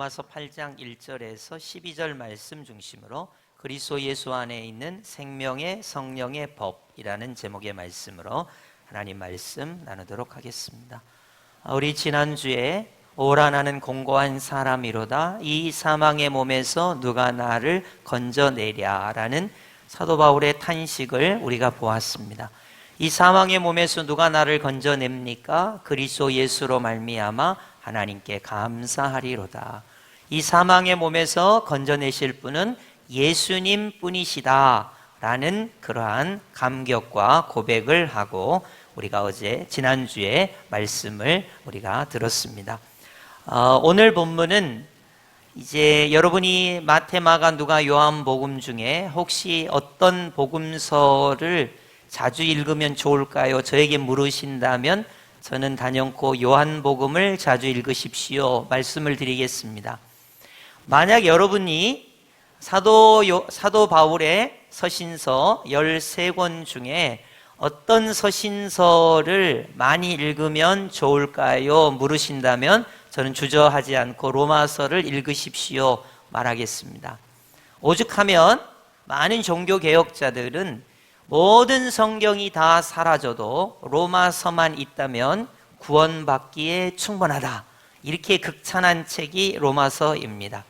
로마서 8장 1절에서 12절 말씀 중심으로 그리스도 예수 안에 있는 생명의 성령의 법이라는 제목의 말씀으로 하나님 말씀 나누도록 하겠습니다. 우리 지난주에 오라 나는 공고한 사람이로다 이 사망의 몸에서 누가 나를 건져내랴 라는 사도 바울의 탄식을 우리가 보았습니다. 이 사망의 몸에서 누가 나를 건져냅니까? 그리스도 예수로 말미암아 하나님께 감사하리로다. 이 사망의 몸에서 건져내실 분은 예수님 뿐이시다 라는 그러한 감격과 고백을 하고 우리가 지난주에 말씀을 우리가 들었습니다. 오늘 본문은 이제 여러분이 마태, 마가, 누가, 요한 복음 중에 혹시 어떤 복음서를 자주 읽으면 좋을까요? 저에게 물으신다면 저는 단연코 요한복음을 자주 읽으십시오 말씀을 드리겠습니다. 만약 여러분이 사도 바울의 서신서 13권 중에 어떤 서신서를 많이 읽으면 좋을까요? 물으신다면 저는 주저하지 않고 로마서를 읽으십시오 말하겠습니다. 오죽하면 많은 종교개혁자들은 모든 성경이 다 사라져도 로마서만 있다면 구원받기에 충분하다 이렇게 극찬한 책이 로마서입니다.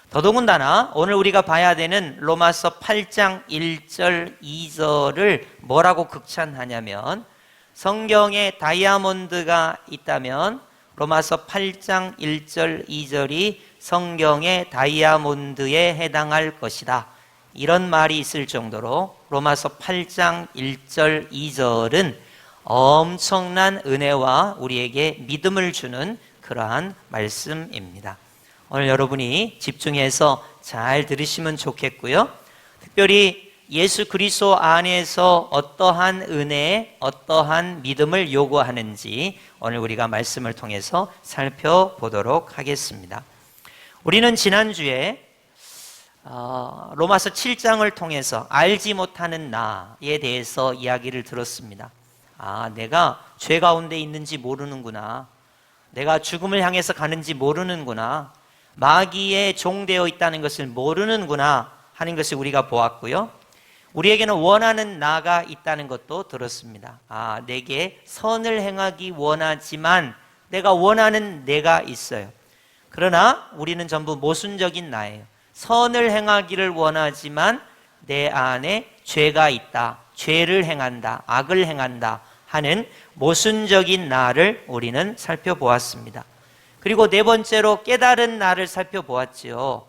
더더군다나 오늘 우리가 봐야 되는 로마서 8장 1절 2절을 뭐라고 극찬하냐면 성경에 다이아몬드가 있다면 로마서 8장 1절 2절이 성경의 다이아몬드에 해당할 것이다 이런 말이 있을 정도로 로마서 8장 1절 2절은 엄청난 은혜와 우리에게 믿음을 주는 그러한 말씀입니다. 오늘 여러분이 집중해서 잘 들으시면 좋겠고요. 특별히 예수 그리스도 안에서 어떠한 은혜, 어떠한 믿음을 요구하는지 오늘 우리가 말씀을 통해서 살펴보도록 하겠습니다. 우리는 지난주에 로마서 7장을 통해서 알지 못하는 나에 대해서 이야기를 들었습니다. 내가 죄 가운데 있는지 모르는구나. 내가 죽음을 향해서 가는지 모르는구나. 마귀의 종되어 있다는 것을 모르는구나 하는 것을 우리가 보았고요. 우리에게는 원하는 나가 있다는 것도 들었습니다. 내게 선을 행하기 원하지만 내가 원하는 내가 있어요. 그러나 우리는 전부 모순적인 나예요. 선을 행하기를 원하지만 내 안에 죄가 있다. 죄를 행한다. 악을 행한다 하는 모순적인 나를 우리는 살펴보았습니다. 그리고 네 번째로 깨달은 나를 살펴보았지요.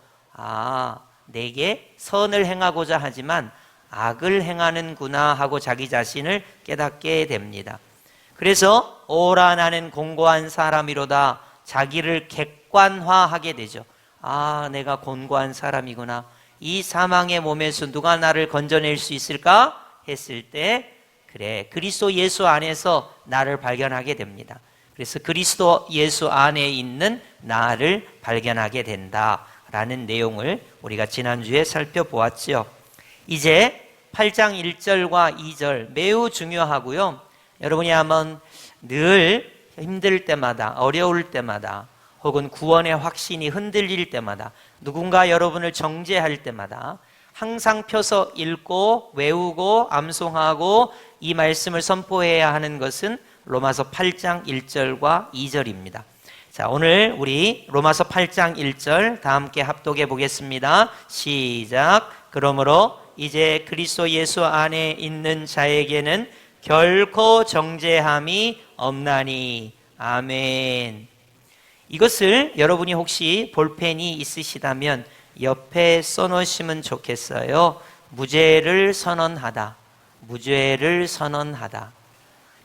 내게 선을 행하고자 하지만 악을 행하는구나 하고 자기 자신을 깨닫게 됩니다. 그래서 오라 나는 공고한 사람이로다 자기를 객관화하게 되죠. 내가 곤고한 사람이구나. 이 사망의 몸에서 누가 나를 건져낼 수 있을까? 했을 때 그래 그리스도 예수 안에서 나를 발견하게 됩니다. 그래서 그리스도 예수 안에 있는 나를 발견하게 된다라는 내용을 우리가 지난주에 살펴보았죠. 이제 8장 1절과 2절 매우 중요하고요. 여러분이 한번 늘 힘들 때마다 어려울 때마다 혹은 구원의 확신이 흔들릴 때마다 누군가 여러분을 정죄할 때마다 항상 펴서 읽고 외우고 암송하고 이 말씀을 선포해야 하는 것은 로마서 8장 1절과 2절입니다. 자, 오늘 우리 로마서 8장 1절 다 함께 합독해 보겠습니다. 시작. 그러므로 이제 그리스도 예수 안에 있는 자에게는 결코 정죄함이 없나니. 아멘. 이것을 여러분이 혹시 볼펜이 있으시다면 옆에 써놓으시면 좋겠어요. 무죄를 선언하다. 무죄를 선언하다.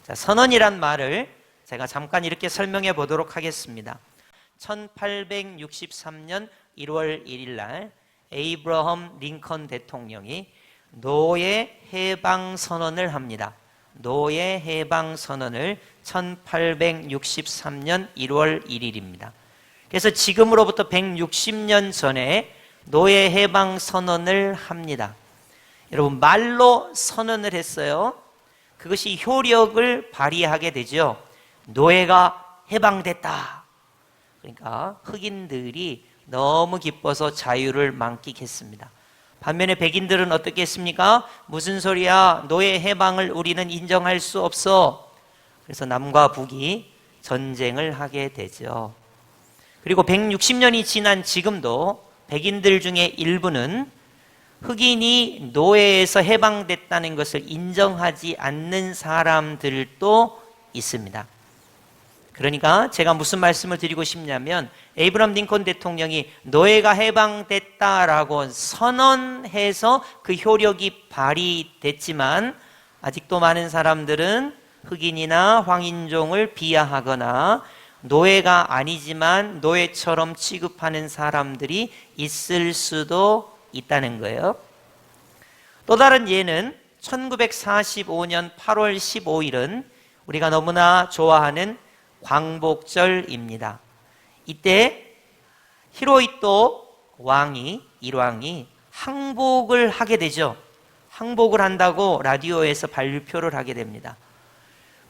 자, 선언이란 말을 제가 잠깐 이렇게 설명해 보도록 하겠습니다. 1863년 1월 1일 날 에이브러함 링컨 대통령이 노예 해방 선언을 합니다. 노예 해방 선언을 1863년 1월 1일입니다. 그래서 지금으로부터 160년 전에 노예 해방 선언을 합니다. 여러분 말로 선언을 했어요. 그것이 효력을 발휘하게 되죠. 노예가 해방됐다. 그러니까 흑인들이 너무 기뻐서 자유를 만끽했습니다. 반면에 백인들은 어떻게 했습니까? 무슨 소리야? 노예 해방을 우리는 인정할 수 없어. 그래서 남과 북이 전쟁을 하게 되죠. 그리고 160년이 지난 지금도 백인들 중에 일부는 흑인이 노예에서 해방됐다는 것을 인정하지 않는 사람들도 있습니다. 그러니까 제가 무슨 말씀을 드리고 싶냐면 에이브람 링컨 대통령이 노예가 해방됐다라고 선언해서 그 효력이 발휘됐지만 아직도 많은 사람들은 흑인이나 황인종을 비하하거나 노예가 아니지만 노예처럼 취급하는 사람들이 있을 수도 있다는 거예요. 또 다른 예는 1945년 8월 15일은 우리가 너무나 좋아하는 광복절입니다. 이때 히로히토 일왕이 항복을 하게 되죠. 항복을 한다고 라디오에서 발표를 하게 됩니다.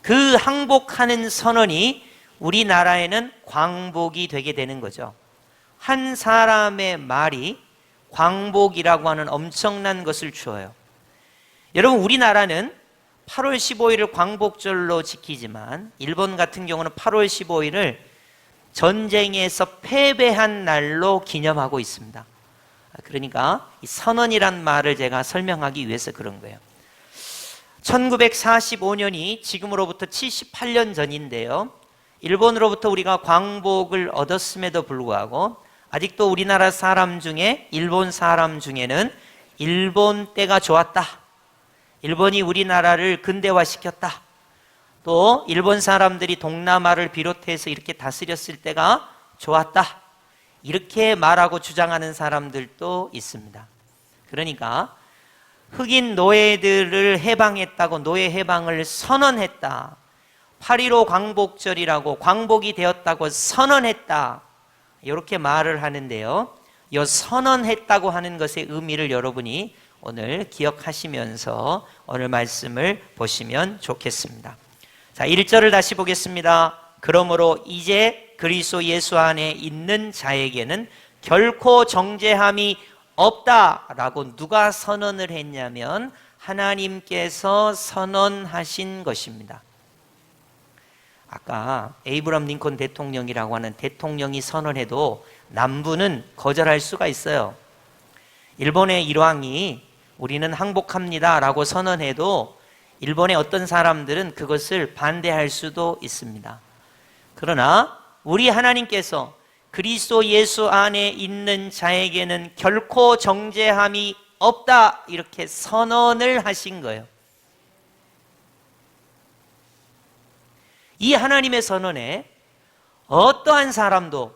그 항복하는 선언이 우리나라에는 광복이 되게 되는 거죠. 한 사람의 말이 광복이라고 하는 엄청난 것을 주어요. 여러분, 우리나라는 8월 15일을 광복절로 지키지만 일본 같은 경우는 8월 15일을 전쟁에서 패배한 날로 기념하고 있습니다. 그러니까 이 선언이란 말을 제가 설명하기 위해서 그런 거예요. 1945년이 지금으로부터 78년 전인데요. 일본으로부터 우리가 광복을 얻었음에도 불구하고 아직도 우리나라 사람 중에 일본 사람 중에는 일본 때가 좋았다. 일본이 우리나라를 근대화시켰다. 또 일본 사람들이 동남아를 비롯해서 이렇게 다스렸을 때가 좋았다. 이렇게 말하고 주장하는 사람들도 있습니다. 그러니까 흑인 노예들을 해방했다고 노예 해방을 선언했다. 8.15 광복절이라고 광복이 되었다고 선언했다. 이렇게 말을 하는데요. 이 선언했다고 하는 것의 의미를 여러분이 오늘 기억하시면서 오늘 말씀을 보시면 좋겠습니다. 자, 1절을 다시 보겠습니다. 그러므로 이제 그리스도 예수 안에 있는 자에게는 결코 정죄함이 없다라고 누가 선언을 했냐면 하나님께서 선언하신 것입니다. 아까 에이브람 링컨 대통령이라고 하는 대통령이 선언해도 남부는 거절할 수가 있어요. 일본의 일왕이 우리는 항복합니다 라고 선언해도 일본의 어떤 사람들은 그것을 반대할 수도 있습니다. 그러나 우리 하나님께서 그리스도 예수 안에 있는 자에게는 결코 정죄함이 없다 이렇게 선언을 하신 거예요. 이 하나님의 선언에 어떠한 사람도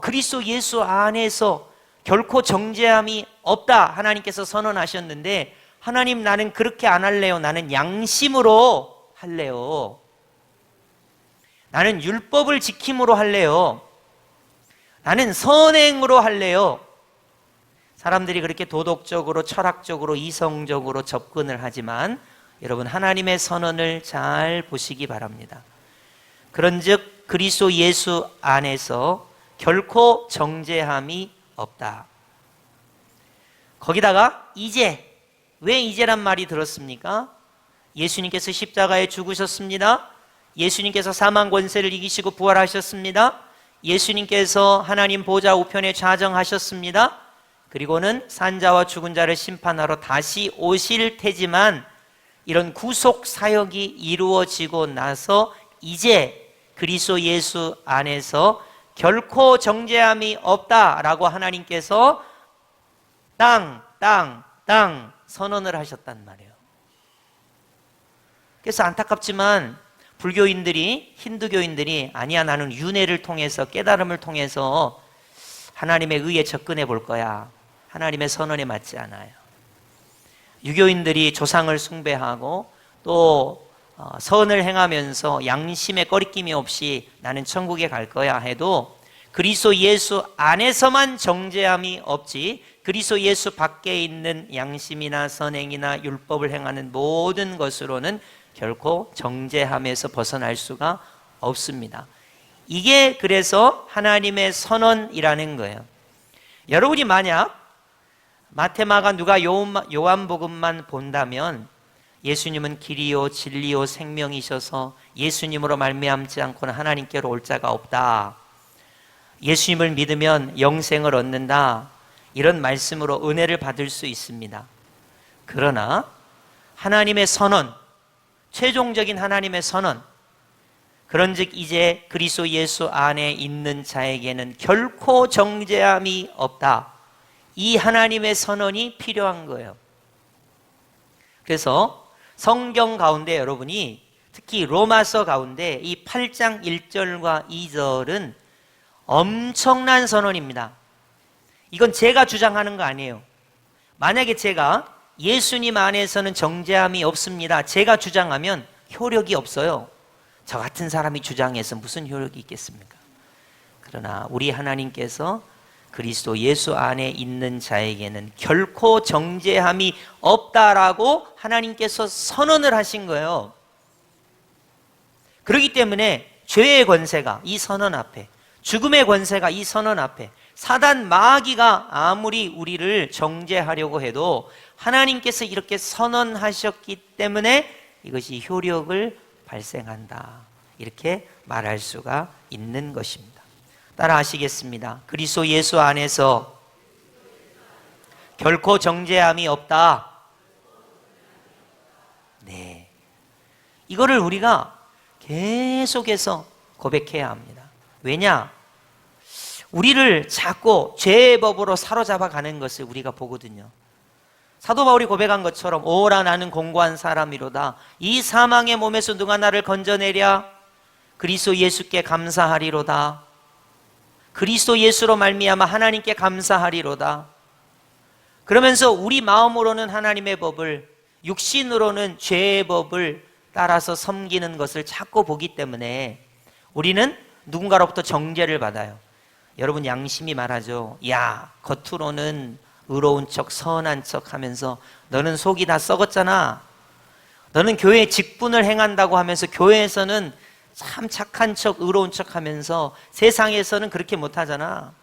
그리스도 예수 안에서 결코 정죄함이 없다 하나님께서 선언하셨는데 하나님 나는 그렇게 안 할래요. 나는 양심으로 할래요. 나는 율법을 지킴으로 할래요. 나는 선행으로 할래요. 사람들이 그렇게 도덕적으로 철학적으로 이성적으로 접근을 하지만 여러분 하나님의 선언을 잘 보시기 바랍니다. 그런즉 그리스도 예수 안에서 결코 정죄함이 없다. 거기다가 이제, 왜 이제란 말이 들었습니까? 예수님께서 십자가에 죽으셨습니다. 예수님께서 사망 권세를 이기시고 부활하셨습니다. 예수님께서 하나님 보좌 우편에 좌정하셨습니다. 그리고는 산자와 죽은 자를 심판하러 다시 오실 테지만 이런 구속 사역이 이루어지고 나서 이제 그리스도 예수 안에서 결코 정죄함이 없다라고 하나님께서 땅 선언을 하셨단 말이에요. 그래서 안타깝지만 불교인들이, 힌두교인들이 아니야 나는 윤회를 통해서 깨달음을 통해서 하나님의 의에 접근해 볼 거야. 하나님의 선언에 맞지 않아요. 유교인들이 조상을 숭배하고 또 선을 행하면서 양심에 꺼리낌이 없이 나는 천국에 갈 거야 해도 그리스도 예수 안에서만 정죄함이 없지 그리스도 예수 밖에 있는 양심이나 선행이나 율법을 행하는 모든 것으로는 결코 정죄함에서 벗어날 수가 없습니다. 이게 그래서 하나님의 선언이라는 거예요. 여러분이 만약 마태마가 누가 요한복음만 본다면 예수님은 길이요 진리요 생명이셔서 예수님으로 말미암지 않고는 하나님께로 올 자가 없다. 예수님을 믿으면 영생을 얻는다. 이런 말씀으로 은혜를 받을 수 있습니다. 그러나 하나님의 선언, 최종적인 하나님의 선언, 그런즉 이제 그리스도 예수 안에 있는 자에게는 결코 정죄함이 없다. 이 하나님의 선언이 필요한 거예요. 그래서 성경 가운데 여러분이 특히 로마서 가운데 이 8장 1절과 2절은 엄청난 선언입니다. 이건 제가 주장하는 거 아니에요. 만약에 제가 예수님 안에서는 정죄함이 없습니다, 제가 주장하면 효력이 없어요. 저 같은 사람이 주장해서 무슨 효력이 있겠습니까? 그러나 우리 하나님께서 그리스도 예수 안에 있는 자에게는 결코 정죄함이 없다라고 하나님께서 선언을 하신 거예요. 그렇기 때문에 죄의 권세가 이 선언 앞에, 죽음의 권세가 이 선언 앞에, 사단 마귀가 아무리 우리를 정죄하려고 해도 하나님께서 이렇게 선언하셨기 때문에 이것이 효력을 발생한다, 이렇게 말할 수가 있는 것입니다. 따라 하시겠습니다. 그리스도 예수 안에서 결코 정죄함이 없다. 네, 이거를 우리가 계속해서 고백해야 합니다. 왜냐? 우리를 자꾸 죄의 법으로 사로잡아 가는 것을 우리가 보거든요. 사도 바울이 고백한 것처럼 오라 나는 공고한 사람이로다. 이 사망의 몸에서 누가 나를 건져내랴? 그리스도 예수께 감사하리로다. 그리스도 예수로 말미암아 하나님께 감사하리로다. 그러면서 우리 마음으로는 하나님의 법을, 육신으로는 죄의 법을 따라서 섬기는 것을 자꾸 보기 때문에 우리는 누군가로부터 정죄를 받아요. 여러분, 양심이 말하죠. 야, 겉으로는 의로운 척, 선한 척 하면서 너는 속이 다 썩었잖아. 너는 교회 직분을 행한다고 하면서 교회에서는 참 착한 척, 의로운 척 하면서 세상에서는 그렇게 못하잖아.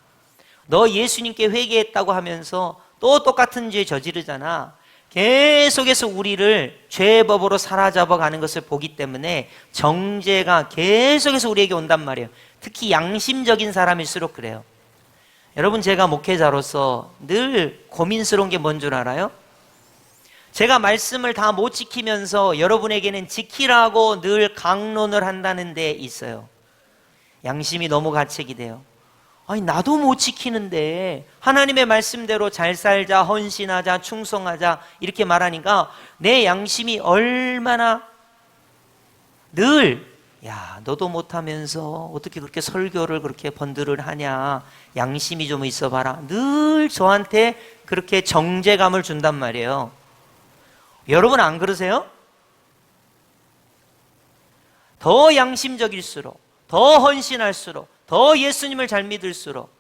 너 예수님께 회개했다고 하면서 또 똑같은 죄 저지르잖아. 계속해서 우리를 죄의 법으로 사로잡아 가는 것을 보기 때문에 정죄가 계속해서 우리에게 온단 말이에요. 특히 양심적인 사람일수록 그래요. 여러분, 제가 목회자로서 늘 고민스러운 게 뭔 줄 알아요? 제가 말씀을 다 못 지키면서 여러분에게는 지키라고 늘 강론을 한다는 데 있어요. 양심이 너무 가책이 돼요. 아니, 나도 못 지키는데 하나님의 말씀대로 잘 살자, 헌신하자, 충성하자 이렇게 말하니까 내 양심이 얼마나 늘, 야, 너도 못하면서 어떻게 그렇게 설교를 그렇게 번들을 하냐, 양심이 좀 있어봐라, 늘 저한테 그렇게 정죄감을 준단 말이에요. 여러분 안 그러세요? 더 양심적일수록, 더 헌신할수록, 더 예수님을 잘 믿을수록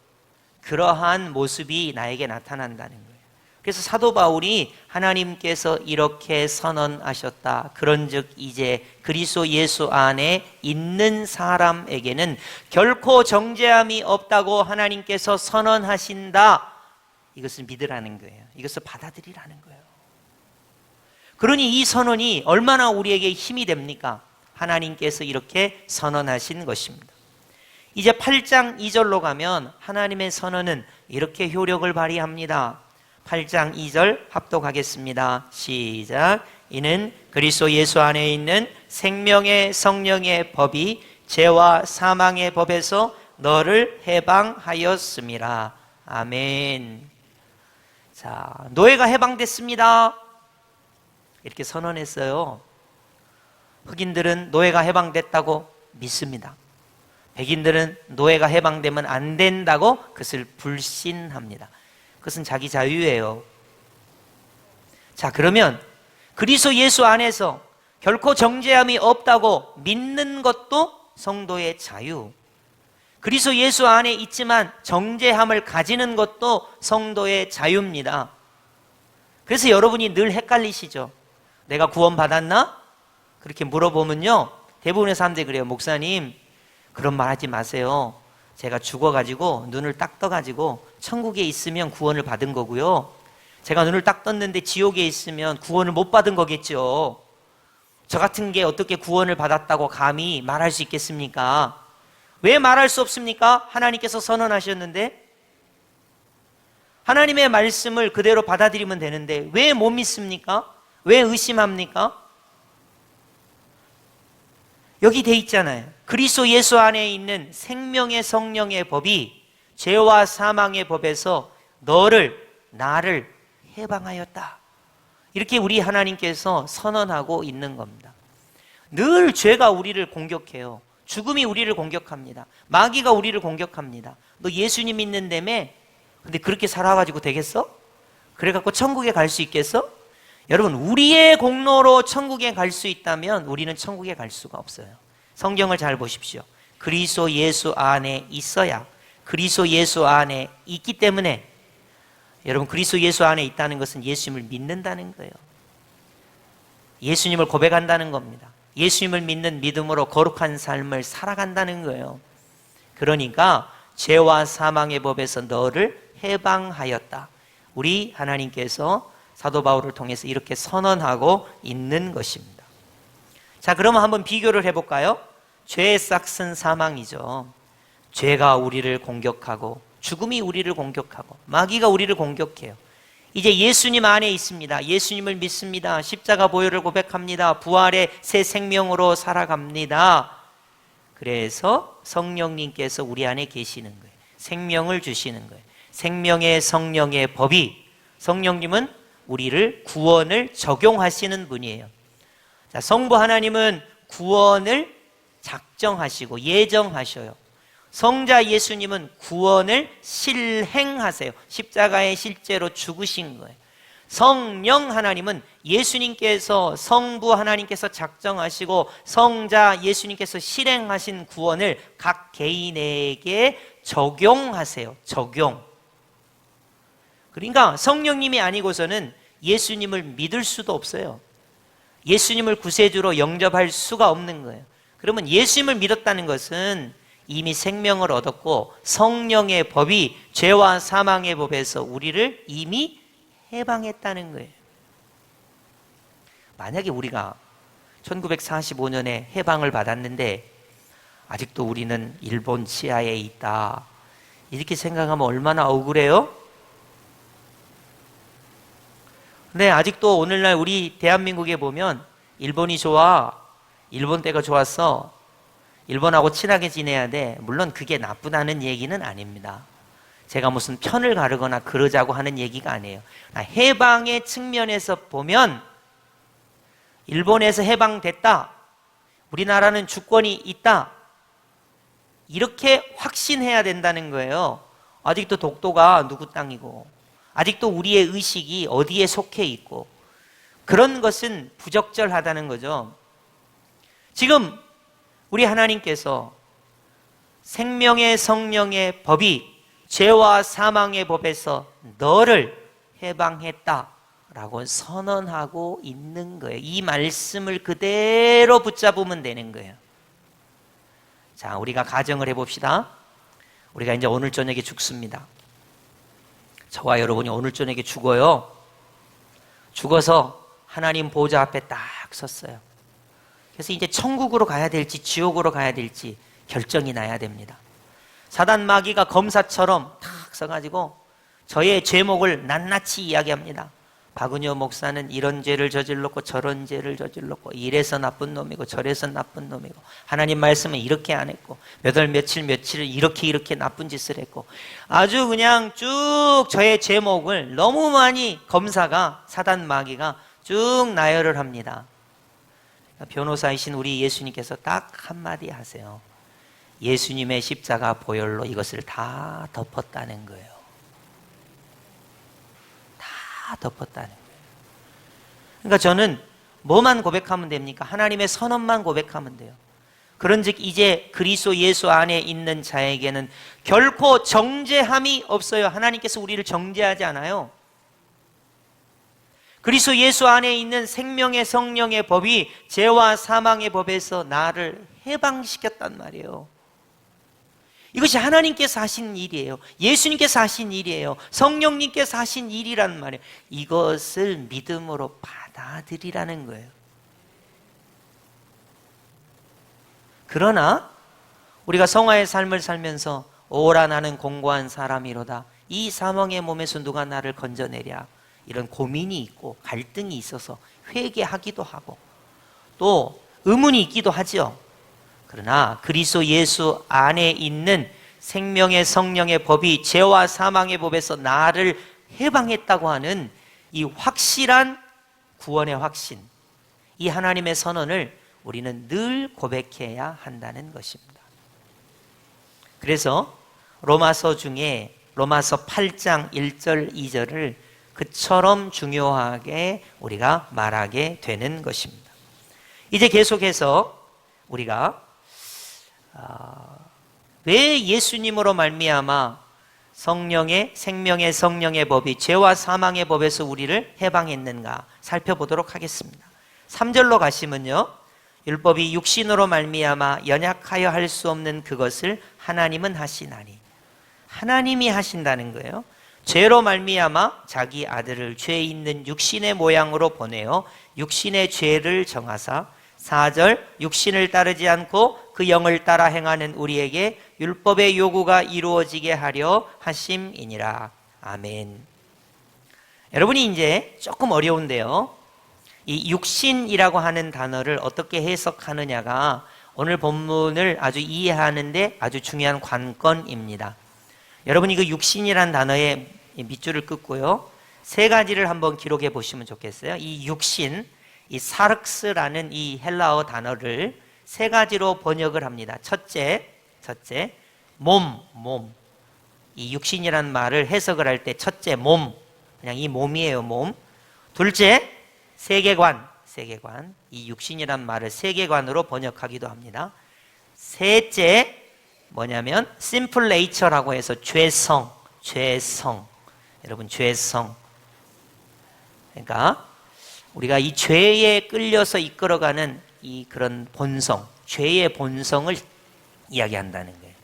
그러한 모습이 나에게 나타난다는 거예요. 그래서 사도 바울이 하나님께서 이렇게 선언하셨다. 그런즉 이제 그리스도 예수 안에 있는 사람에게는 결코 정죄함이 없다고 하나님께서 선언하신다. 이것을 믿으라는 거예요. 이것을 받아들이라는 거예요. 그러니 이 선언이 얼마나 우리에게 힘이 됩니까? 하나님께서 이렇게 선언하신 것입니다. 이제 8장 2절로 가면 하나님의 선언은 이렇게 효력을 발휘합니다. 8장 2절 합독하겠습니다. 시작. 이는 그리스도 예수 안에 있는 생명의 성령의 법이 죄와 사망의 법에서 너를 해방하였음이라. 아멘. 자, 노예가 해방됐습니다. 이렇게 선언했어요. 흑인들은 노예가 해방됐다고 믿습니다. 백인들은 노예가 해방되면 안 된다고 그것을 불신합니다. 그것은 자기 자유예요. 자, 그러면 그리스도 예수 안에서 결코 정죄함이 없다고 믿는 것도 성도의 자유. 그리스도 예수 안에 있지만 정죄함을 가지는 것도 성도의 자유입니다. 그래서 여러분이 늘 헷갈리시죠? 내가 구원받았나? 그렇게 물어보면요, 대부분의 사람들이 그래요. 목사님, 그런 말 하지 마세요. 제가 죽어가지고 눈을 딱 떠가지고 천국에 있으면 구원을 받은 거고요. 제가 눈을 딱 떴는데 지옥에 있으면 구원을 못 받은 거겠죠. 저 같은 게 어떻게 구원을 받았다고 감히 말할 수 있겠습니까? 왜 말할 수 없습니까? 하나님께서 선언하셨는데, 하나님의 말씀을 그대로 받아들이면 되는데 왜 못 믿습니까? 왜 의심합니까? 여기 돼 있잖아요. 그리스도 예수 안에 있는 생명의 성령의 법이 죄와 사망의 법에서 나를 해방하였다. 이렇게 우리 하나님께서 선언하고 있는 겁니다. 늘 죄가 우리를 공격해요. 죽음이 우리를 공격합니다. 마귀가 우리를 공격합니다. 너 예수님 믿는다며? 근데 그렇게 살아가지고 되겠어? 그래갖고 천국에 갈 수 있겠어? 여러분, 우리의 공로로 천국에 갈 수 있다면 우리는 천국에 갈 수가 없어요. 성경을 잘 보십시오. 그리스도 예수 안에 있어야, 그리스도 예수 안에 있기 때문에, 여러분, 그리스도 예수 안에 있다는 것은 예수님을 믿는다는 거예요. 예수님을 고백한다는 겁니다. 예수님을 믿는 믿음으로 거룩한 삶을 살아간다는 거예요. 그러니까 죄와 사망의 법에서 너를 해방하였다. 우리 하나님께서 사도 바울을 통해서 이렇게 선언하고 있는 것입니다. 자, 그러면 한번 비교를 해볼까요? 죄의 싹은 사망이죠. 죄가 우리를 공격하고 죽음이 우리를 공격하고 마귀가 우리를 공격해요. 이제 예수님 안에 있습니다. 예수님을 믿습니다. 십자가 보혈을 고백합니다. 부활의 새 생명으로 살아갑니다. 그래서 성령님께서 우리 안에 계시는 거예요. 생명을 주시는 거예요. 생명의 성령의 법이, 성령님은 우리를 구원을 적용하시는 분이에요. 자, 성부 하나님은 구원을 작정하시고 예정하셔요. 성자 예수님은 구원을 실행하세요. 십자가에 실제로 죽으신 거예요. 성령 하나님은 예수님께서, 성부 하나님께서 작정하시고 성자 예수님께서 실행하신 구원을 각 개인에게 적용하세요. 적용. 그러니까 성령님이 아니고서는 예수님을 믿을 수도 없어요. 예수님을 구세주로 영접할 수가 없는 거예요. 그러면 예수님을 믿었다는 것은 이미 생명을 얻었고 성령의 법이 죄와 사망의 법에서 우리를 이미 해방했다는 거예요. 만약에 우리가 1945년에 해방을 받았는데 아직도 우리는 일본 치하에 있다, 이렇게 생각하면 얼마나 억울해요? 근데 아직도 오늘날 우리 대한민국에 보면 일본이 좋아, 일본 때가 좋았어, 일본하고 친하게 지내야 돼. 물론 그게 나쁘다는 얘기는 아닙니다. 제가 무슨 편을 가르거나 그러자고 하는 얘기가 아니에요. 해방의 측면에서 보면 일본에서 해방됐다, 우리나라는 주권이 있다, 이렇게 확신해야 된다는 거예요. 아직도 독도가 누구 땅이고 아직도 우리의 의식이 어디에 속해 있고 그런 것은 부적절하다는 거죠. 지금 우리 하나님께서 생명의 성령의 법이 죄와 사망의 법에서 너를 해방했다라고 선언하고 있는 거예요. 이 말씀을 그대로 붙잡으면 되는 거예요. 자, 우리가 가정을 해봅시다. 우리가 이제 오늘 저녁에 죽습니다. 저와 여러분이 오늘 저녁에 죽어요. 죽어서 하나님 보좌 앞에 딱 섰어요. 그래서 이제 천국으로 가야 될지 지옥으로 가야 될지 결정이 나야 됩니다. 사단 마귀가 검사처럼 탁 서가지고 저의 죄목을 낱낱이 이야기합니다. 박은효 목사는 이런 죄를 저질렀고 저런 죄를 저질렀고 이래서 나쁜 놈이고 저래서 나쁜 놈이고 하나님 말씀은 이렇게 안 했고 몇 월 며칠 며칠을 이렇게 나쁜 짓을 했고 아주 그냥 쭉 저의 죄목을 너무 많이 검사가, 사단 마귀가 쭉 나열을 합니다. 변호사이신 우리 예수님께서 딱 한마디 하세요. 예수님의 십자가 보혈로 이것을 다 덮었다는 거예요. 다 덮었다는 거예요. 그러니까 저는 뭐만 고백하면 됩니까? 하나님의 선언만 고백하면 돼요. 그런즉 이제 그리스도 예수 안에 있는 자에게는 결코 정죄함이 없어요. 하나님께서 우리를 정죄하지 않아요. 그리스도 예수 안에 있는 생명의 성령의 법이 죄와 사망의 법에서 나를 해방시켰단 말이에요. 이것이 하나님께서 하신 일이에요. 예수님께서 하신 일이에요. 성령님께서 하신 일이란 말이에요. 이것을 믿음으로 받아들이라는 거예요. 그러나 우리가 성화의 삶을 살면서 오라 나는 공고한 사람이로다. 이 사망의 몸에서 누가 나를 건져내랴. 이런 고민이 있고 갈등이 있어서 회개하기도 하고 또 의문이 있기도 하죠. 그러나 그리스도 예수 안에 있는 생명의 성령의 법이 죄와 사망의 법에서 나를 해방했다고 하는 이 확실한 구원의 확신, 이 하나님의 선언을 우리는 늘 고백해야 한다는 것입니다. 그래서 로마서 중에 로마서 8장 1절 2절을 그처럼 중요하게 우리가 말하게 되는 것입니다. 이제 계속해서 우리가 왜 예수님으로 말미암아 성령의 생명의 성령의 법이 죄와 사망의 법에서 우리를 해방했는가 살펴보도록 하겠습니다. 3절로 가시면요, 율법이 육신으로 말미암아 연약하여 할 수 없는 그것을 하나님은 하시나니, 하나님이 하신다는 거예요. 죄로 말미암아 자기 아들을 죄 있는 육신의 모양으로 보내어 육신의 죄를 정하사 4절 육신을 따르지 않고 그 영을 따라 행하는 우리에게 율법의 요구가 이루어지게 하려 하심이니라. 아멘. 여러분이 이제 조금 어려운데요, 이 육신이라고 하는 단어를 어떻게 해석하느냐가 오늘 본문을 아주 이해하는데 아주 중요한 관건입니다. 여러분이 그 육신이라는 단어에 밑줄을 긋고요, 세 가지를 한번 기록해 보시면 좋겠어요. 이 육신, 이 사륵스라는 이 헬라어 단어를 세 가지로 번역을 합니다. 첫째, 몸. 이 육신이라는 말을 해석을 할 때 첫째, 몸. 그냥 이 몸이에요, 몸. 둘째, 세계관. 이 육신이라는 말을 세계관으로 번역하기도 합니다. 셋째, 뭐냐면 simple nature라고 해서 죄성. 여러분, 죄성. 그러니까 우리가 이 죄에 끌려서 이끌어가는 이 그런 본성, 죄의 본성을 이야기한다는 거예요.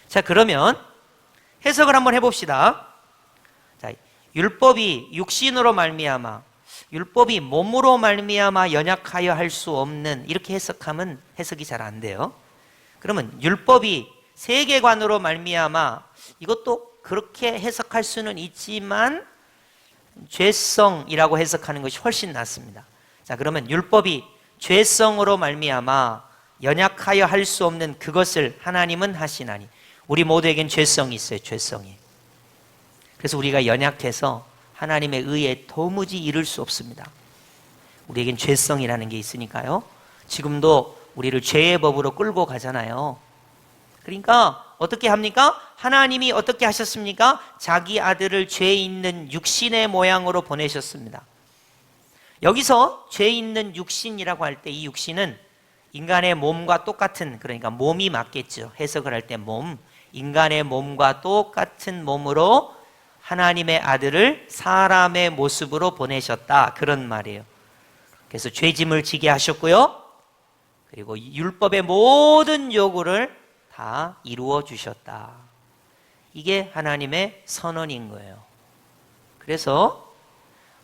자, 그러면 해석을 한번 해봅시다. 자, 율법이 육신으로 말미암아, 율법이 몸으로 말미암아 연약하여 할 수 없는, 이렇게 해석하면 해석이 잘 안 돼요. 그러면 율법이 세계관으로 말미암아, 이것도 그렇게 해석할 수는 있지만 죄성이라고 해석하는 것이 훨씬 낫습니다. 자, 그러면 율법이 죄성으로 말미암아 연약하여 할 수 없는 그것을 하나님은 하시나니, 우리 모두에겐 죄성이 있어요. 죄성이. 그래서 우리가 연약해서 하나님의 의에 도무지 이룰 수 없습니다. 우리에겐 죄성이라는 게 있으니까요. 지금도 우리를 죄의 법으로 끌고 가잖아요. 그러니까 어떻게 합니까? 하나님이 어떻게 하셨습니까? 자기 아들을 죄 있는 육신의 모양으로 보내셨습니다. 여기서 죄 있는 육신이라고 할 때 이 육신은 인간의 몸과 똑같은, 그러니까 몸이 맞겠죠. 해석을 할 때 몸, 인간의 몸과 똑같은 몸으로 하나님의 아들을 사람의 모습으로 보내셨다, 그런 말이에요. 그래서 죄짐을 지게 하셨고요, 그리고 율법의 모든 요구를 다 이루어 주셨다. 이게 하나님의 선언인 거예요. 그래서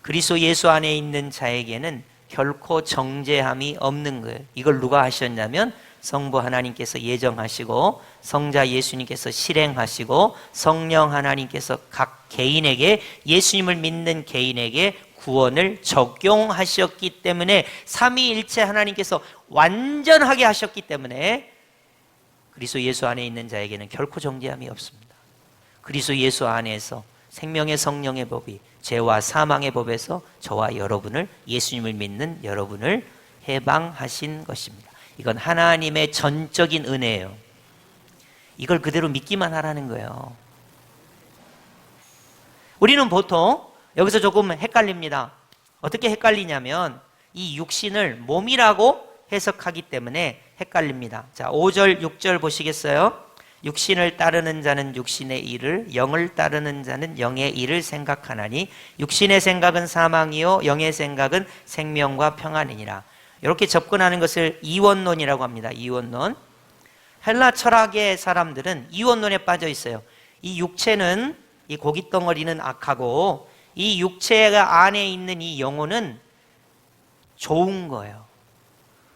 그리스도 예수 안에 있는 자에게는 결코 정죄함이 없는 거예요. 이걸 누가 하셨냐면 성부 하나님께서 예정하시고 성자 예수님께서 실행하시고 성령 하나님께서 각 개인에게, 예수님을 믿는 개인에게 구원을 적용하셨기 때문에, 삼위일체 하나님께서 완전하게 하셨기 때문에 그리스도 예수 안에 있는 자에게는 결코 정죄함이 없습니다. 그리스도 예수 안에서 생명의 성령의 법이 죄와 사망의 법에서 저와 여러분을, 예수님을 믿는 여러분을 해방하신 것입니다. 이건 하나님의 전적인 은혜예요. 이걸 그대로 믿기만 하라는 거예요. 우리는 보통 여기서 조금 헷갈립니다. 어떻게 헷갈리냐면 이 육신을 몸이라고 해석하기 때문에 헷갈립니다. 자, 5절, 6절 보시겠어요? 육신을 따르는 자는 육신의 일을, 영을 따르는 자는 영의 일을 생각하나니 육신의 생각은 사망이요 영의 생각은 생명과 평안이니라. 이렇게 접근하는 것을 이원론이라고 합니다. 이원론. 헬라 철학의 사람들은 이원론에 빠져 있어요. 이 육체는, 이 고깃덩어리는 악하고 이 육체가 안에 있는 이 영혼은 좋은 거예요.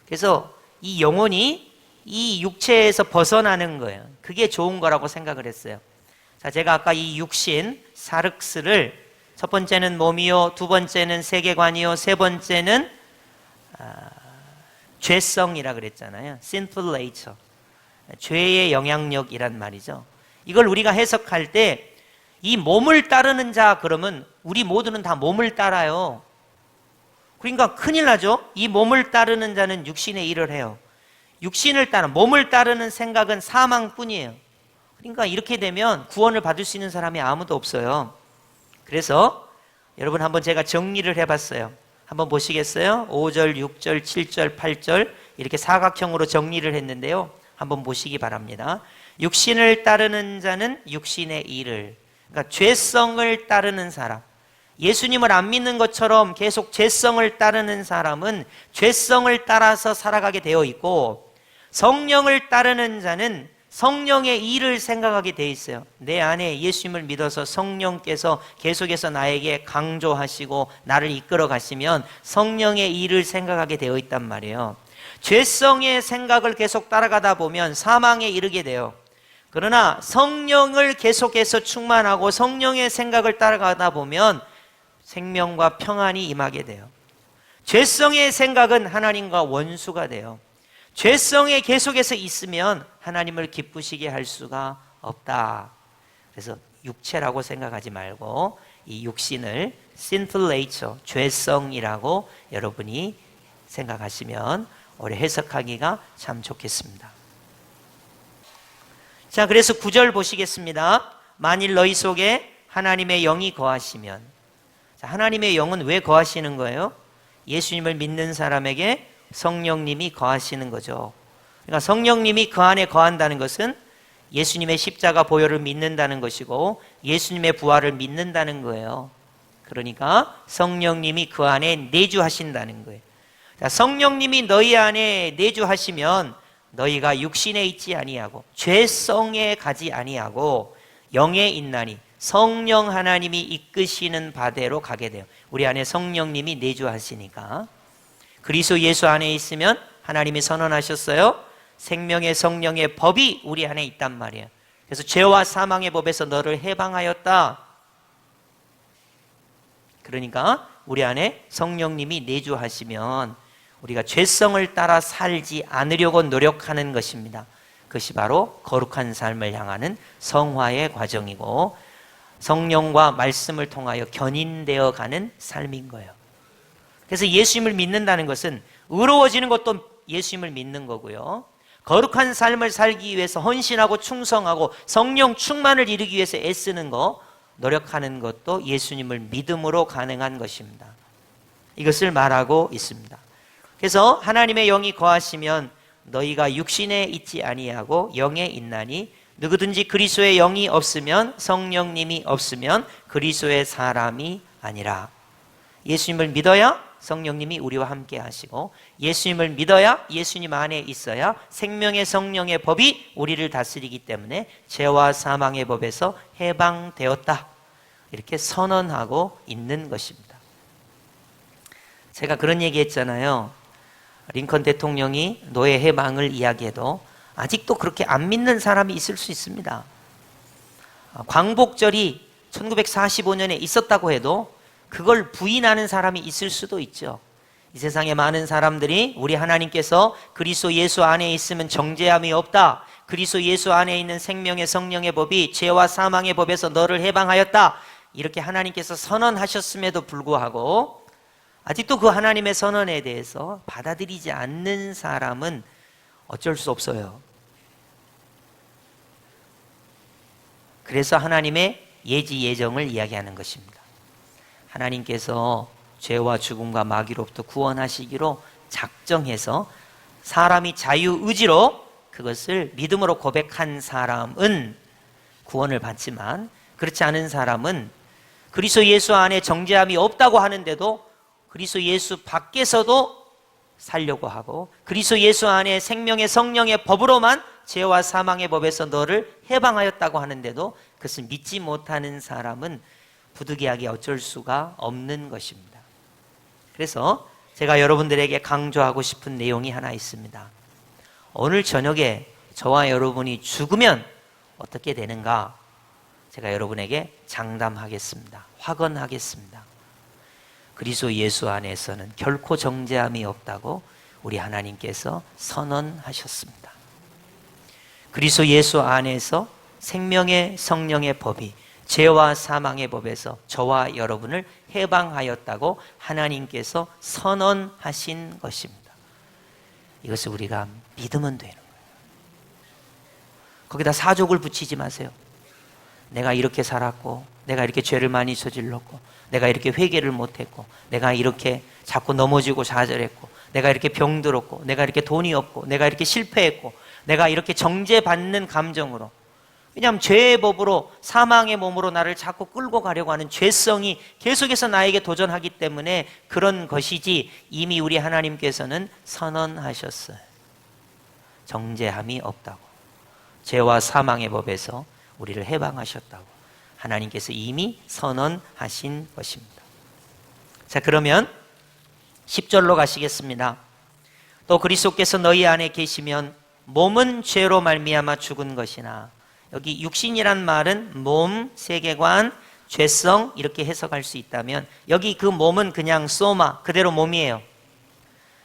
그래서 이 영혼이 이 육체에서 벗어나는 거예요. 그게 좋은 거라고 생각을 했어요. 자, 제가 아까 이 육신, 사륵스를 첫 번째는 몸이요, 두 번째는 세계관이요, 세 번째는 죄성이라 그랬잖아요. sinful nature. 죄의 영향력이란 말이죠. 이걸 우리가 해석할 때 이 몸을 따르는 자 그러면 우리 모두는 다 몸을 따라요. 그러니까 큰일 나죠. 이 몸을 따르는 자는 육신의 일을 해요. 육신을 따르는, 몸을 따르는 생각은 사망뿐이에요. 그러니까 이렇게 되면 구원을 받을 수 있는 사람이 아무도 없어요. 그래서 여러분 한번 제가 정리를 해봤어요. 한번 보시겠어요? 5절, 6절, 7절, 8절 이렇게 사각형으로 정리를 했는데요. 한번 보시기 바랍니다. 육신을 따르는 자는 육신의 일을, 그러니까 죄성을 따르는 사람, 예수님을 안 믿는 것처럼 계속 죄성을 따르는 사람은 죄성을 따라서 살아가게 되어 있고, 성령을 따르는 자는 성령의 일을 생각하게 돼 있어요. 내 안에 예수님을 믿어서 성령께서 계속해서 나에게 강조하시고 나를 이끌어 가시면 성령의 일을 생각하게 되어 있단 말이에요. 죄성의 생각을 계속 따라가다 보면 사망에 이르게 돼요. 그러나 성령을 계속해서 충만하고 성령의 생각을 따라가다 보면 생명과 평안이 임하게 돼요. 죄성의 생각은 하나님과 원수가 돼요. 죄성에 계속해서 있으면 하나님을 기쁘시게 할 수가 없다. 그래서 육체라고 생각하지 말고 이 육신을 sinful nature, 죄성이라고 여러분이 생각하시면 오래 해석하기가 참 좋겠습니다. 자, 그래서 9절 보시겠습니다. 만일 너희 속에 하나님의 영이 거하시면. 자, 하나님의 영은 왜 거하시는 거예요? 예수님을 믿는 사람에게 성령님이 거하시는 거죠. 그러니까 성령님이 그 안에 거한다는 것은 예수님의 십자가 보혈을 믿는다는 것이고 예수님의 부활을 믿는다는 거예요. 그러니까 성령님이 그 안에 내주하신다는 거예요. 자, 성령님이 너희 안에 내주하시면 너희가 육신에 있지 아니하고 죄성에 가지 아니하고 영에 있나니 성령 하나님이 이끄시는 바대로 가게 돼요. 우리 안에 성령님이 내주하시니까. 그리스도 예수 안에 있으면 하나님이 선언하셨어요. 생명의 성령의 법이 우리 안에 있단 말이에요. 그래서 죄와 사망의 법에서 너를 해방하였다. 그러니까 우리 안에 성령님이 내주하시면 우리가 죄성을 따라 살지 않으려고 노력하는 것입니다. 그것이 바로 거룩한 삶을 향하는 성화의 과정이고 성령과 말씀을 통하여 견인되어 가는 삶인 거예요. 그래서 예수님을 믿는다는 것은 의로워지는 것도 예수님을 믿는 거고요. 거룩한 삶을 살기 위해서 헌신하고 충성하고 성령 충만을 이루기 위해서 애쓰는 거, 노력하는 것도 예수님을 믿음으로 가능한 것입니다. 이것을 말하고 있습니다. 그래서 하나님의 영이 거하시면 너희가 육신에 있지 아니하고 영에 있나니 누구든지 그리스도의 영이 없으면 성령님이 없으면 그리스도의 사람이 아니라. 예수님을 믿어야 성령님이 우리와 함께 하시고 예수님을 믿어야 예수님 안에 있어야 생명의 성령의 법이 우리를 다스리기 때문에 죄와 사망의 법에서 해방되었다. 이렇게 선언하고 있는 것입니다. 제가 그런 얘기 했잖아요. 링컨 대통령이 노예 해방을 이야기해도 아직도 그렇게 안 믿는 사람이 있을 수 있습니다. 광복절이 1945년에 있었다고 해도 그걸 부인하는 사람이 있을 수도 있죠. 이 세상에 많은 사람들이 우리 하나님께서 그리스도 예수 안에 있으면 정죄함이 없다. 그리스도 예수 안에 있는 생명의 성령의 법이 죄와 사망의 법에서 너를 해방하였다. 이렇게 하나님께서 선언하셨음에도 불구하고 아직도 그 하나님의 선언에 대해서 받아들이지 않는 사람은 어쩔 수 없어요. 그래서 하나님의 예지 예정을 이야기하는 것입니다. 하나님께서 죄와 죽음과 마귀로부터 구원하시기로 작정해서 사람이 자유의지로 그것을 믿음으로 고백한 사람은 구원을 받지만 그렇지 않은 사람은 그리스도 예수 안에 정죄함이 없다고 하는데도 그리스도 예수 밖에서도 살려고 하고 그리스도 예수 안에 생명의 성령의 법으로만 죄와 사망의 법에서 너를 해방하였다고 하는데도 그것을 믿지 못하는 사람은 부득이하게 어쩔 수가 없는 것입니다. 그래서 제가 여러분들에게 강조하고 싶은 내용이 하나 있습니다. 오늘 저녁에 저와 여러분이 죽으면 어떻게 되는가? 제가 여러분에게 장담하겠습니다. 확언하겠습니다. 그리스도 예수 안에서는 결코 정죄함이 없다고 우리 하나님께서 선언하셨습니다. 그리스도 예수 안에서 생명의 성령의 법이 죄와 사망의 법에서 저와 여러분을 해방하였다고 하나님께서 선언하신 것입니다. 이것을 우리가 믿으면 되는 거예요. 거기다 사족을 붙이지 마세요. 내가 이렇게 살았고, 내가 이렇게 죄를 많이 저질렀고, 내가 이렇게 회개를 못했고, 내가 이렇게 자꾸 넘어지고 좌절했고, 내가 이렇게 병들었고, 내가 이렇게 돈이 없고, 내가 이렇게 실패했고, 내가 이렇게 정죄받는 감정으로, 왜냐하면 죄의 법으로 사망의 몸으로 나를 자꾸 끌고 가려고 하는 죄성이 계속해서 나에게 도전하기 때문에 그런 것이지, 이미 우리 하나님께서는 선언하셨어요. 정죄함이 없다고. 죄와 사망의 법에서 우리를 해방하셨다고 하나님께서 이미 선언하신 것입니다. 자, 그러면 10절로 가시겠습니다. 또 그리스도께서 너희 안에 계시면 몸은 죄로 말미암아 죽은 것이나, 여기 육신이란 말은 몸, 세계관, 죄성 이렇게 해석할 수 있다면 여기 그 몸은 그냥 소마, 그대로 몸이에요.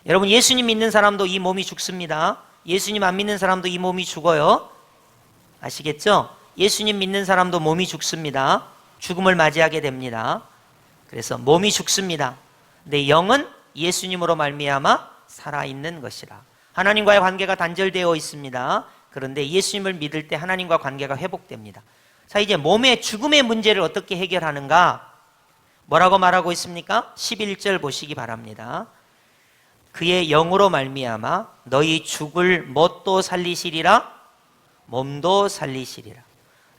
여러분, 예수님 믿는 사람도 이 몸이 죽습니다. 예수님 안 믿는 사람도 이 몸이 죽어요. 아시겠죠? 예수님 믿는 사람도 몸이 죽습니다. 죽음을 맞이하게 됩니다. 그래서 몸이 죽습니다. 근데 영은 예수님으로 말미암아 살아있는 것이라. 하나님과의 관계가 단절되어 있습니다. 그런데 예수님을 믿을 때 하나님과 관계가 회복됩니다. 자, 이제 몸의 죽음의 문제를 어떻게 해결하는가? 뭐라고 말하고 있습니까? 11절 보시기 바랍니다. 그의 영으로 말미암아 너희 죽을 뭣도 살리시리라, 몸도 살리시리라.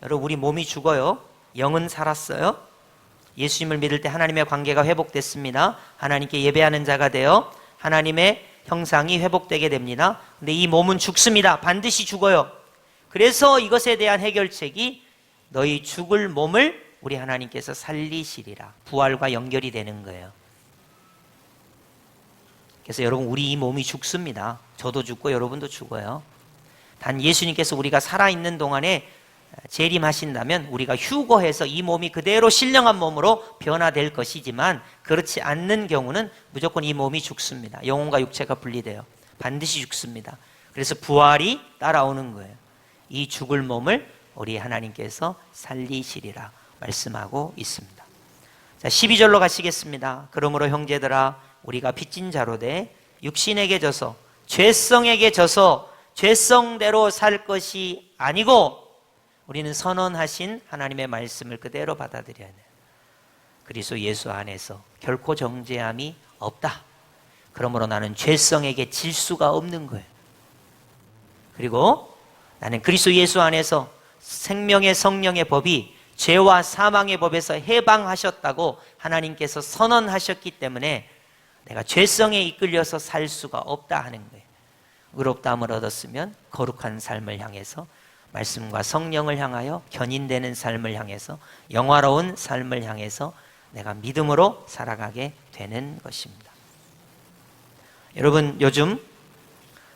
여러분, 우리 몸이 죽어요. 영은 살았어요. 예수님을 믿을 때 하나님의 관계가 회복됐습니다. 하나님께 예배하는 자가 되어 하나님의 형상이 회복되게 됩니다. 근데 이 몸은 죽습니다. 반드시 죽어요. 그래서 이것에 대한 해결책이 너희 죽을 몸을 우리 하나님께서 살리시리라. 부활과 연결이 되는 거예요. 그래서 여러분, 우리 이 몸이 죽습니다. 저도 죽고 여러분도 죽어요. 단 예수님께서 우리가 살아있는 동안에 재림하신다면 우리가 휴거해서 이 몸이 그대로 신령한 몸으로 변화될 것이지만, 그렇지 않는 경우는 무조건 이 몸이 죽습니다. 영혼과 육체가 분리돼요. 반드시 죽습니다. 그래서 부활이 따라오는 거예요. 이 죽을 몸을 우리 하나님께서 살리시리라 말씀하고 있습니다. 자, 12절로 가시겠습니다. 그러므로 형제들아, 우리가 빚진 자로 돼 육신에게 져서 죄성에게 져서 죄성대로 살 것이 아니고 우리는 선언하신 하나님의 말씀을 그대로 받아들여야 돼요. 그리스도 예수 안에서 결코 정죄함이 없다. 그러므로 나는 죄성에게 질 수가 없는 거예요. 그리고 나는 그리스도 예수 안에서 생명의 성령의 법이 죄와 사망의 법에서 해방하셨다고 하나님께서 선언하셨기 때문에 내가 죄성에 이끌려서 살 수가 없다 하는 거예요. 의롭다함을 얻었으면 거룩한 삶을 향해서, 말씀과 성령을 향하여 견인되는 삶을 향해서, 영화로운 삶을 향해서 내가 믿음으로 살아가게 되는 것입니다. 여러분, 요즘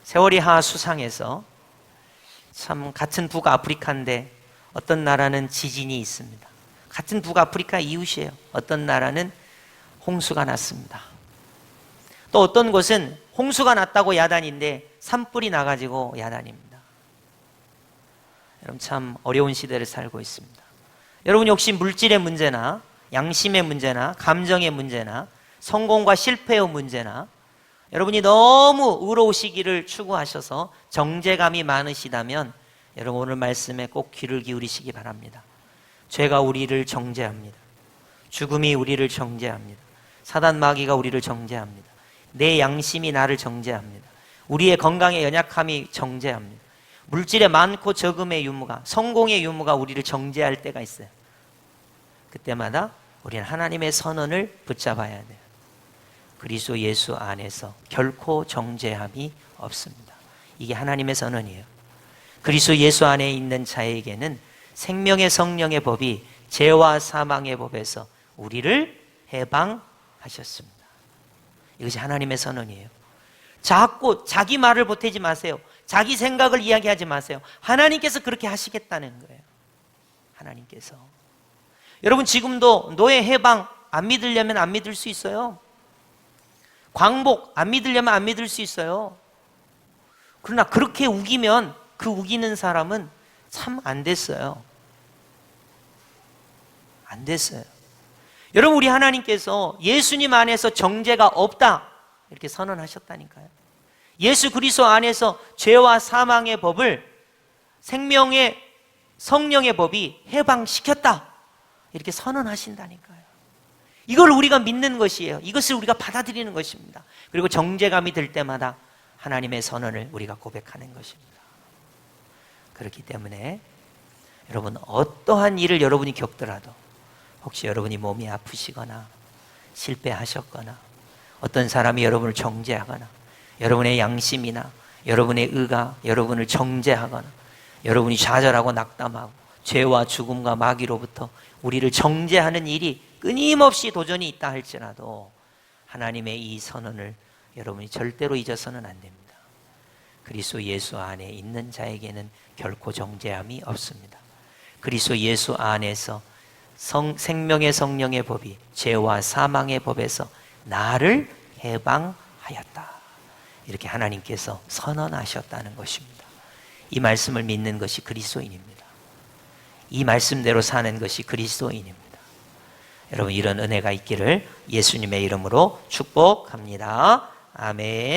세월이 하 수상해서 참 같은 북아프리카인데 어떤 나라는 지진이 있습니다. 같은 북아프리카 이웃이에요. 어떤 나라는 홍수가 났습니다. 또 어떤 곳은 홍수가 났다고 야단인데 산불이 나가지고 야단입니다. 여러분, 참 어려운 시대를 살고 있습니다. 여러분, 혹시 물질의 문제나 양심의 문제나 감정의 문제나 성공과 실패의 문제나 여러분이 너무 의로우시기를 추구하셔서 정죄감이 많으시다면 여러분, 오늘 말씀에 꼭 귀를 기울이시기 바랍니다. 죄가 우리를 정죄합니다. 죽음이 우리를 정죄합니다. 사단 마귀가 우리를 정죄합니다. 내 양심이 나를 정죄합니다. 우리의 건강의 연약함이 정죄합니다. 물질의 많고 적음의 유무가, 성공의 유무가 우리를 정죄할 때가 있어요. 그때마다 우리는 하나님의 선언을 붙잡아야 돼요. 그리스도 예수 안에서 결코 정죄함이 없습니다. 이게 하나님의 선언이에요. 그리스도 예수 안에 있는 자에게는 생명의 성령의 법이 죄와 사망의 법에서 우리를 해방하셨습니다. 이것이 하나님의 선언이에요. 자꾸 자기 말을 보태지 마세요. 자기 생각을 이야기하지 마세요. 하나님께서 그렇게 하시겠다는 거예요. 하나님께서. 여러분, 지금도 노예 해방 안 믿으려면 안 믿을 수 있어요. 광복 안 믿으려면 안 믿을 수 있어요. 그러나 그렇게 우기면 그 우기는 사람은 참 안 됐어요. 안 됐어요. 여러분, 우리 하나님께서 예수님 안에서 정죄가 없다 이렇게 선언하셨다니까요. 예수 그리스도 안에서 죄와 사망의 법을 생명의 성령의 법이 해방시켰다 이렇게 선언하신다니까요. 이걸 우리가 믿는 것이에요. 이것을 우리가 받아들이는 것입니다. 그리고 정죄감이 들 때마다 하나님의 선언을 우리가 고백하는 것입니다. 그렇기 때문에 여러분, 어떠한 일을 여러분이 겪더라도, 혹시 여러분이 몸이 아프시거나 실패하셨거나 어떤 사람이 여러분을 정죄하거나 여러분의 양심이나 여러분의 의가 여러분을 정죄하거나 여러분이 좌절하고 낙담하고 죄와 죽음과 마귀로부터 우리를 정죄하는 일이 끊임없이 도전이 있다 할지라도 하나님의 이 선언을 여러분이 절대로 잊어서는 안 됩니다. 그리스도 예수 안에 있는 자에게는 결코 정죄함이 없습니다. 그리스도 예수 안에서 생명의 성령의 법이 죄와 사망의 법에서 나를 해방하였다. 이렇게 하나님께서 선언하셨다는 것입니다. 이 말씀을 믿는 것이 그리스도인입니다. 이 말씀대로 사는 것이 그리스도인입니다. 여러분, 이런 은혜가 있기를 예수님의 이름으로 축복합니다. 아멘.